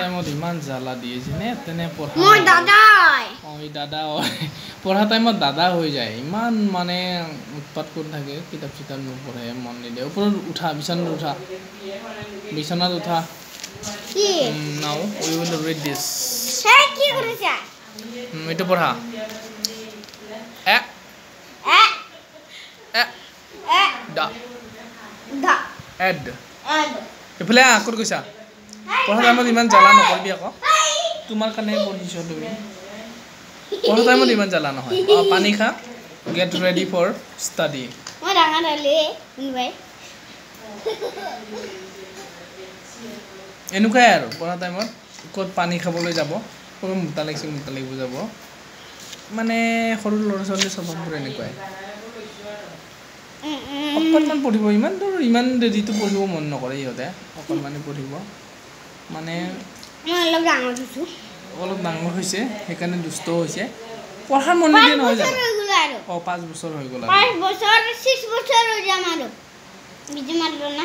টাইমত ইমান জ্বালা দিয়েছে নে তেনে পঢ়া মোৰ দাদাই ওই দাদা পঢ়া টাইমত দাদা হৈ যায় ইমান মানে উৎপাত কৰি থাকে কিতাপ চিতাপ নপঢ়ে মন নিদিয়ে ওপৰত উঠা বিছনাত উঠা কি নাও উই উইল ৰিড দিছ সেই কি কৰিছা এইটো পঢ়া এ এ এ এ দা দা এড এড এফালে ক'ত গৈছা পঢ়া টাইমত ইমান জ্বালা নকৰিবি আকৌ তোমাৰ কাৰণে পঢ়িছ তুমি পঢ়া টাইমত ইমান জ্বালা নহয় পানী খা গেট ৰেডি ফৰ ষ্টাডি মই ডাঙৰ হ'লে শুনবাই এনেকুৱাই আৰু পঢ়া টাইমত ক'ত পানী খাবলৈ যাব ক'ত মোটা লাগিব যাব মানে সৰু ল'ৰা ছোৱালী স্বভাৱবোৰ এনেকুৱাই অকণমান পঢ়িব ইমান দেৰিটো পঢ়িব মন নকৰে ইহঁতে অকণমানে পঢ়িব মানে অলপ ডাঙৰ হৈছে সেইকাৰণে দুষ্ট হৈছে পঢ়াৰ মন নিদিয়ে নহয় জানো 5 বছৰ হৈ গ'ল 5 বছৰ 6 বছৰ হৈ যাম আৰু বিজি মাৰিলো না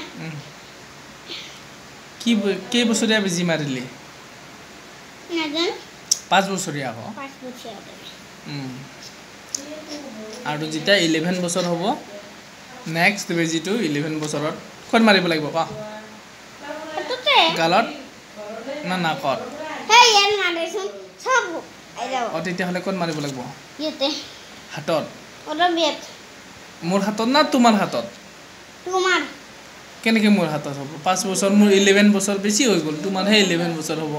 কি কেই বছৰীয়া বেজি মাৰিলি নাজান 5 বছৰীয়া আকৌ 5 বছৰ আৰু যেতিয়া 11 বছৰ হ'ব নেক্সট বেজিটো 11 বছৰত ক'ত মাৰিব লাগিব ক গালত না নাকত হেই ইয়াৰ মাৰিছোন সব আইজাও তেতিয়াহ'লে ক'ত মাৰিব লাগিব ইয়াতে হাতত বিয়াত মোৰ হাতত না তোমাৰ হাতত তোমাৰ কেনেকৈ মোৰ হাতত হ'ব 5 বছৰ মোৰ 11 বছৰ বেছি হৈ গ'ল তোমাৰহে 11 বছৰ হ'ব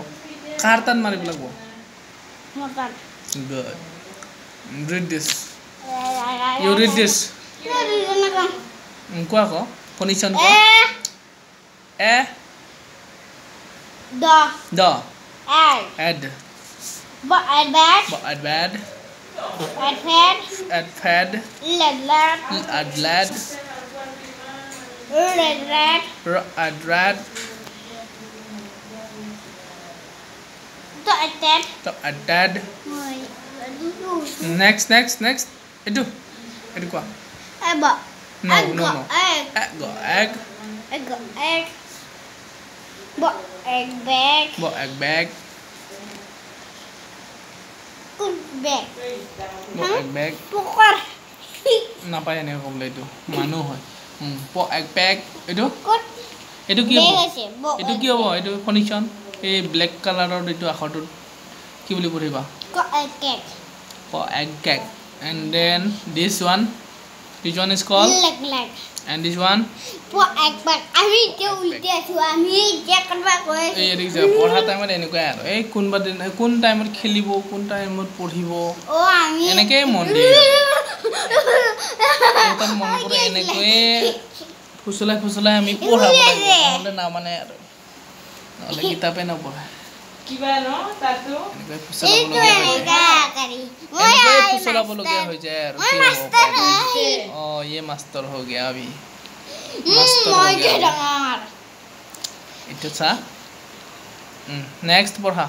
কাৰ তাত মাৰিব লাগিব মোৰ তাত good read this you read this কোৱা আকৌ ফনিশ্যন কোৱা এ দ add but bad add bad add fad lad add lad add rad to add dad next edu kwa no egg egg bag pokor napai ene kobla edu manu hoy egg bag edu কি হ'ব এটো ফনিশ্যন এই black কালাৰৰ এটো আখৰটো কি বুলি পঢ়িবা egg cake and then this one is called leg and this one egg bag আমি যে উল্টে আছো আমি যে করবা কই এই রিজা পঢ়া টাইমত এনেকুৱা আৰু এই কোনবা দিন কোন টাইমত খেলিব কোন টাইমত পঢ়িব আমি এনেকে মন দিয়ে এটা মন কৰে এনেকৈ ফুসলাই আমি পঢ়াব লাগিব নহলে না মানে আৰু নহলে কিতাপে নপঢ়া কিবা ন তাতো এনেকৈ ফুসলাব লগিয়া হৈ যায় আৰু কি হ'ব ये मास्टर हो गया अभी मास्टर हो गया इतना सा नेक्स्ट पढ़ा